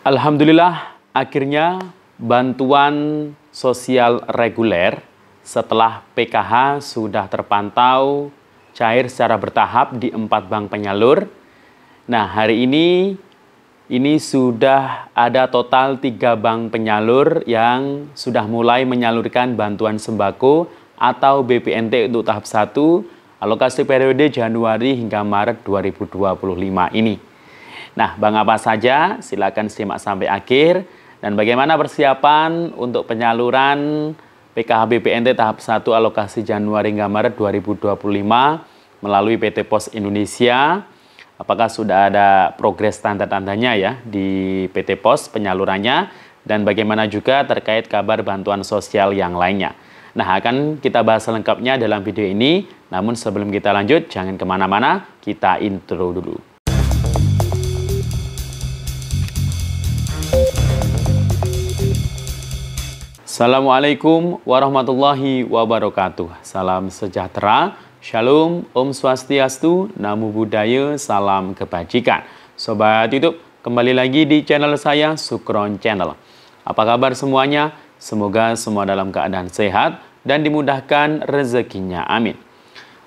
Alhamdulillah, akhirnya bantuan sosial reguler setelah PKH sudah terpantau cair secara bertahap di 4 bank penyalur. Nah, hari ini sudah ada total 3 bank penyalur yang sudah mulai menyalurkan bantuan sembako atau BPNT untuk tahap 1 alokasi periode Januari hingga Maret 2025 ini. Nah, bank apa saja? Silakan simak sampai akhir. Dan bagaimana persiapan untuk penyaluran PKH BPNT tahap 1 alokasi Januari hingga Maret 2025 melalui PT Pos Indonesia. Apakah sudah ada progres tanda-tandanya ya di PT Pos penyalurannya, dan bagaimana juga terkait kabar bantuan sosial yang lainnya. Nah, akan kita bahas lengkapnya dalam video ini. Namun sebelum kita lanjut, jangan kemana-mana, kita intro dulu. Assalamualaikum warahmatullahi wabarakatuh. Salam sejahtera, Shalom, Om Swastiastu, Namo Buddhaya, salam kebajikan. Sobat YouTube, kembali lagi di channel saya, Sukron Channel. Apa kabar semuanya? Semoga semua dalam keadaan sehat dan dimudahkan rezekinya. Amin.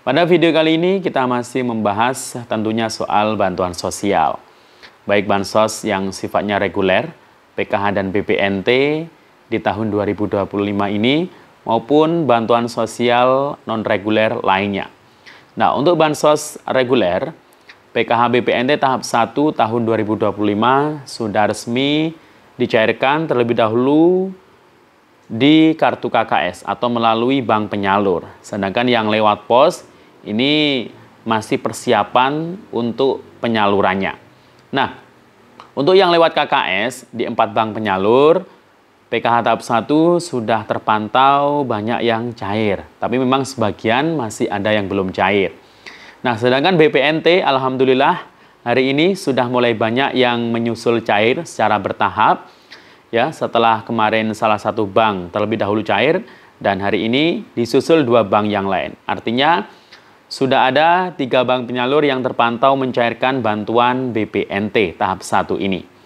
Pada video kali ini kita masih membahas tentunya soal bantuan sosial. Baik bansos yang sifatnya reguler, PKH dan BPNT di tahun 2025 ini, maupun bantuan sosial non-reguler lainnya. Nah, untuk bansos reguler, PKH BPNT tahap 1 tahun 2025 sudah resmi dicairkan terlebih dahulu di kartu KKS atau melalui bank penyalur. Sedangkan yang lewat pos ini masih persiapan untuk penyalurannya. Nah, untuk yang lewat KKS di 4 bank penyalur, PKH tahap 1 sudah terpantau banyak yang cair, tapi memang sebagian masih ada yang belum cair. Nah, sedangkan BPNT, alhamdulillah, hari ini sudah mulai banyak yang menyusul cair secara bertahap. Ya, setelah kemarin salah satu bank terlebih dahulu cair, dan hari ini disusul 2 bank yang lain. Artinya, sudah ada 3 bank penyalur yang terpantau mencairkan bantuan BPNT tahap 1 ini.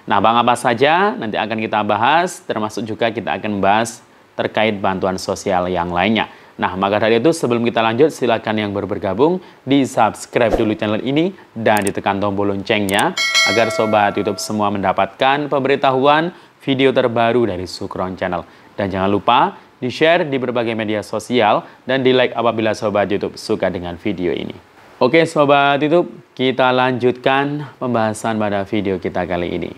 Nah, bank apa saja nanti akan kita bahas, termasuk juga kita akan membahas terkait bantuan sosial yang lainnya. Nah, maka dari itu sebelum kita lanjut, silakan yang baru bergabung di-subscribe dulu channel ini dan ditekan tombol loncengnya agar sobat YouTube semua mendapatkan pemberitahuan video terbaru dari Sukron Channel. Dan jangan lupa di-share di berbagai media sosial dan di-like apabila sobat YouTube suka dengan video ini. Oke sobat YouTube, kita lanjutkan pembahasan pada video kita kali ini.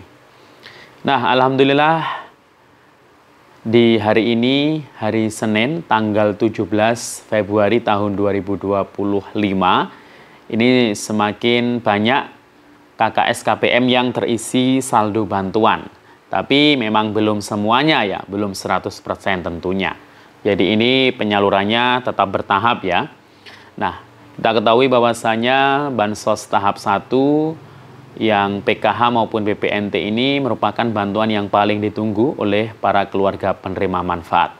Nah, alhamdulillah di hari ini, hari Senin, tanggal 17 Februari tahun 2025, ini semakin banyak KKS KPM yang terisi saldo bantuan. Tapi memang belum semuanya ya, belum 100% tentunya. Jadi ini penyalurannya tetap bertahap ya. Nah, kita ketahui bahwasanya bansos tahap 1 yang PKH maupun BPNT ini merupakan bantuan yang paling ditunggu oleh para keluarga penerima manfaat.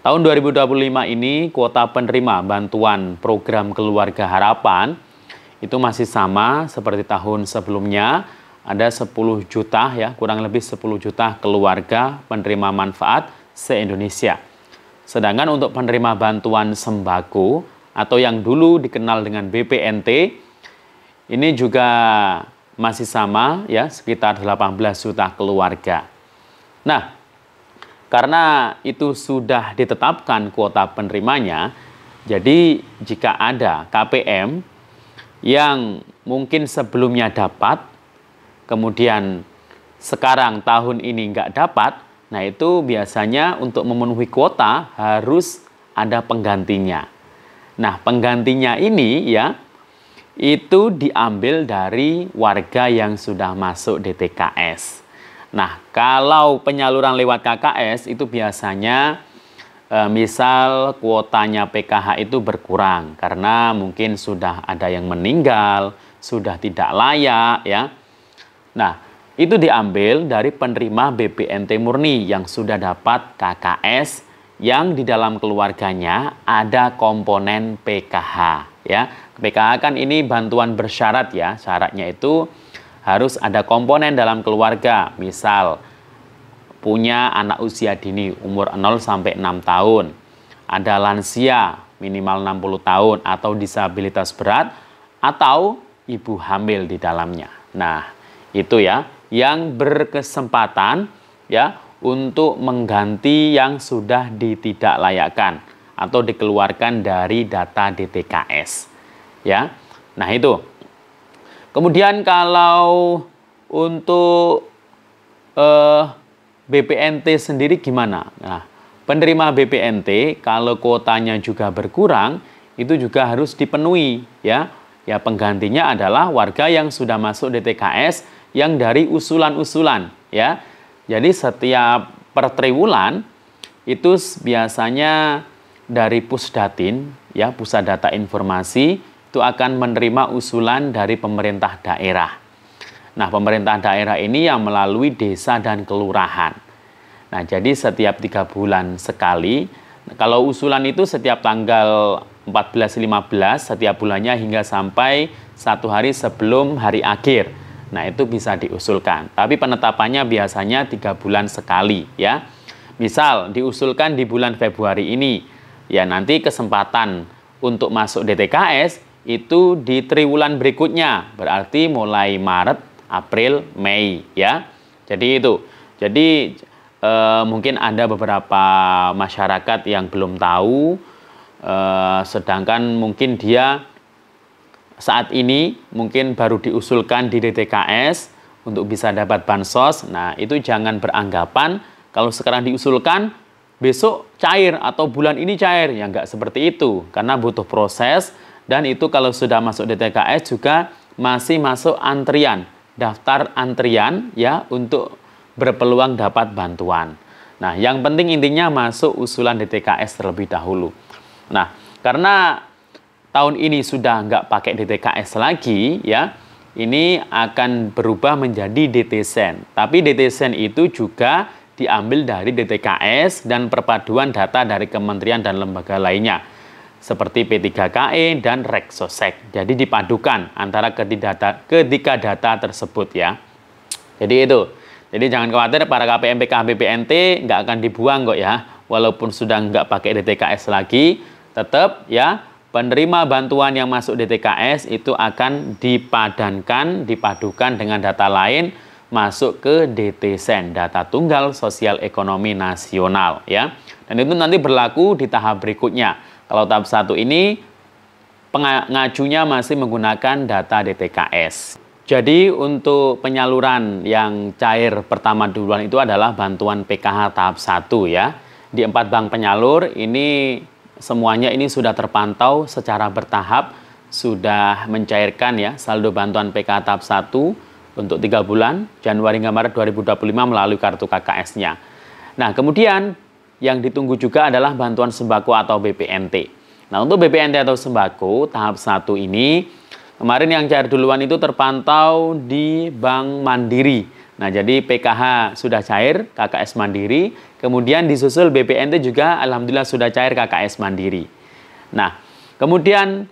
Tahun 2025 ini kuota penerima bantuan program Keluarga Harapan itu masih sama seperti tahun sebelumnya, ada 10 juta ya, kurang lebih 10 juta keluarga penerima manfaat se-Indonesia. Sedangkan untuk penerima bantuan sembako atau yang dulu dikenal dengan BPNT ini juga masih sama ya, sekitar 18 juta keluarga. Nah, karena itu sudah ditetapkan kuota penerimanya, jadi jika ada KPM yang mungkin sebelumnya dapat, kemudian sekarang tahun ini nggak dapat, nah itu biasanya untuk memenuhi kuota harus ada penggantinya. Nah, penggantinya ini ya, itu diambil dari warga yang sudah masuk DTKS. Nah, kalau penyaluran lewat KKS itu biasanya misal kuotanya PKH itu berkurang karena mungkin sudah ada yang meninggal, sudah tidak layak ya. Nah, itu diambil dari penerima BPNT murni yang sudah dapat KKS yang di dalam keluarganya ada komponen PKH ya. PKH kan ini bantuan bersyarat ya, syaratnya itu harus ada komponen dalam keluarga, misal punya anak usia dini umur 0 sampai 6 tahun, ada lansia minimal 60 tahun atau disabilitas berat atau ibu hamil di dalamnya. Nah, itu ya yang berkesempatan ya untuk mengganti yang sudah ditidaklayakkan atau dikeluarkan dari data DTKS. Ya. Nah, itu. Kemudian kalau untuk BPNT sendiri gimana? Nah, penerima BPNT kalau kuotanya juga berkurang itu juga harus dipenuhi ya. Ya, penggantinya adalah warga yang sudah masuk DTKS yang dari usulan-usulan ya. Jadi setiap per triwulan itu biasanya dari Pusdatin ya, Pusat Data Informasi itu akan menerima usulan dari pemerintah daerah. Nah, pemerintah daerah ini yang melalui desa dan kelurahan. Nah, jadi setiap 3 bulan sekali. Kalau usulan itu setiap tanggal 14-15 setiap bulannya hingga sampai 1 hari sebelum hari akhir. Nah, itu bisa diusulkan. Tapi penetapannya biasanya 3 bulan sekali ya. Misal diusulkan di bulan Februari ini, ya nanti kesempatan untuk masuk DTKS itu di triwulan berikutnya. Berarti mulai Maret, April, Mei ya. Jadi itu. Jadi mungkin ada beberapa masyarakat yang belum tahu, sedangkan mungkin dia saat ini mungkin baru diusulkan di DTKS untuk bisa dapat bansos. Nah, itu jangan beranggapan kalau sekarang diusulkan besok cair atau bulan ini cair. Ya nggak seperti itu, karena butuh proses dan itu kalau sudah masuk DTKS juga masih masuk antrian, daftar antrian ya untuk berpeluang dapat bantuan. Nah, yang penting intinya masuk usulan DTKS terlebih dahulu. Nah, karena tahun ini sudah nggak pakai DTKS lagi ya, ini akan berubah menjadi DTSEN. Tapi DTSEN itu juga diambil dari DTKS dan perpaduan data dari kementerian dan lembaga lainnya seperti P3KE dan Reksosek. Jadi dipadukan antara ketiga data tersebut ya. Jadi itu. Jadi jangan khawatir para KPMPK BPNT nggak akan dibuang kok ya. Walaupun sudah nggak pakai DTKS lagi, tetap ya penerima bantuan yang masuk DTKS itu akan dipadukan dengan data lain masuk ke DTSEN, Data Tunggal Sosial Ekonomi Nasional ya. Dan itu nanti berlaku di tahap berikutnya. Kalau tahap 1 ini pengajunya masih menggunakan data DTKS. Jadi untuk penyaluran yang cair pertama duluan itu adalah bantuan PKH tahap 1 ya. Di 4 bank penyalur ini semuanya ini sudah terpantau secara bertahap, sudah mencairkan ya saldo bantuan PKH tahap 1 untuk 3 bulan, Januari hingga Maret 2025 melalui kartu KKS-nya. Nah, kemudian yang ditunggu juga adalah bantuan sembako atau BPNT. Nah, untuk BPNT atau sembako tahap 1 ini, kemarin yang cair duluan itu terpantau di Bank Mandiri. Nah, jadi PKH sudah cair, KKS Mandiri, kemudian disusul BPNT juga alhamdulillah sudah cair KKS Mandiri. Nah, kemudian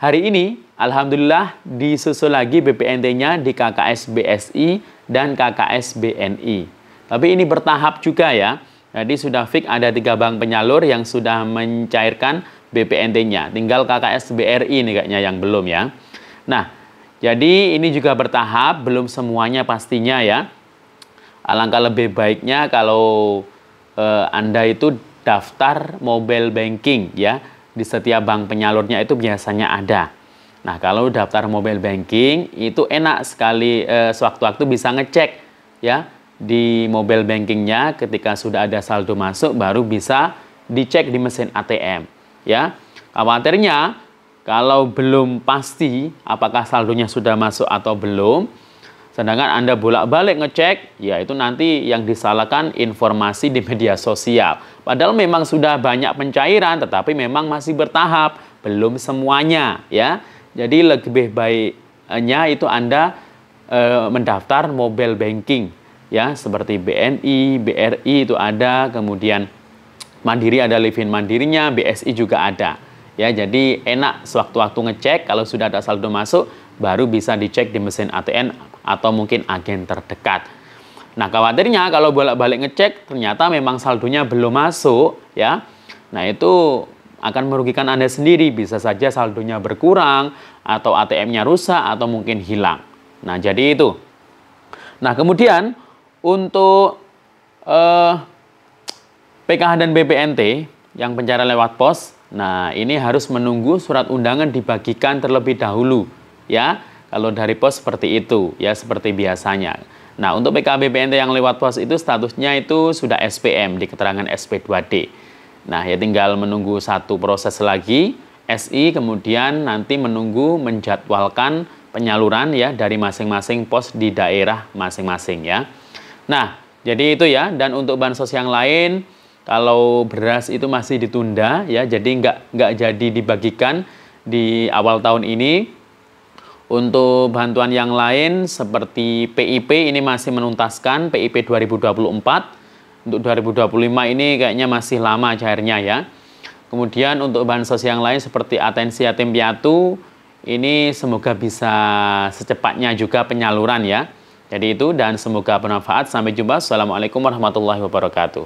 hari ini alhamdulillah disusul lagi BPNT-nya di KKS BSI dan KKS BNI. Tapi ini bertahap juga ya. Jadi sudah fix ada 3 bank penyalur yang sudah mencairkan BPNT-nya. Tinggal KKS BRI nih kayaknya yang belum ya. Nah, jadi ini juga bertahap, belum semuanya pastinya ya. Alangkah lebih baiknya kalau Anda itu daftar mobile banking ya. Di setiap bank penyalurnya itu biasanya ada. Nah, kalau daftar mobile banking itu enak sekali, sewaktu-waktu bisa ngecek ya. Di mobile bankingnya ketika sudah ada saldo masuk baru bisa dicek di mesin ATM ya. Khawatirnya kalau belum pasti apakah saldonya sudah masuk atau belum, sedangkan Anda bolak-balik ngecek, ya itu nanti yang disalahkan informasi di media sosial. Padahal memang sudah banyak pencairan tetapi memang masih bertahap, belum semuanya ya. Jadi lebih baiknya itu Anda mendaftar mobile banking ya, seperti BNI, BRI itu ada, kemudian Mandiri ada Livin Mandirinya, BSI juga ada. Ya, jadi enak sewaktu-waktu ngecek kalau sudah ada saldo masuk baru bisa dicek di mesin ATM atau mungkin agen terdekat. Nah, khawatirnya kalau bolak-balik ngecek ternyata memang saldonya belum masuk ya. Nah, itu akan merugikan Anda sendiri, bisa saja saldonya berkurang atau ATM-nya rusak atau mungkin hilang. Nah, jadi itu. Nah, kemudian untuk PKH dan BPNT yang pencairan lewat pos, nah ini harus menunggu surat undangan dibagikan terlebih dahulu ya. Kalau dari pos seperti itu ya, seperti biasanya. Nah, untuk PKH BPNT yang lewat pos itu statusnya itu sudah SPM di keterangan SP2D. Nah, ya tinggal menunggu satu proses lagi SI, kemudian nanti menunggu menjadwalkan penyaluran ya dari masing-masing pos di daerah masing-masing ya. Nah, jadi itu ya. Dan untuk bansos yang lain, kalau beras itu masih ditunda ya, jadi nggak jadi dibagikan di awal tahun ini. Untuk bantuan yang lain seperti PIP ini masih menuntaskan PIP 2024. Untuk 2025 ini kayaknya masih lama cairnya ya. Kemudian untuk bansos yang lain seperti atensi yatim piatu, ini semoga bisa secepatnya juga penyaluran ya. Jadi itu, dan semoga bermanfaat. Sampai jumpa. Assalamualaikum warahmatullahi wabarakatuh.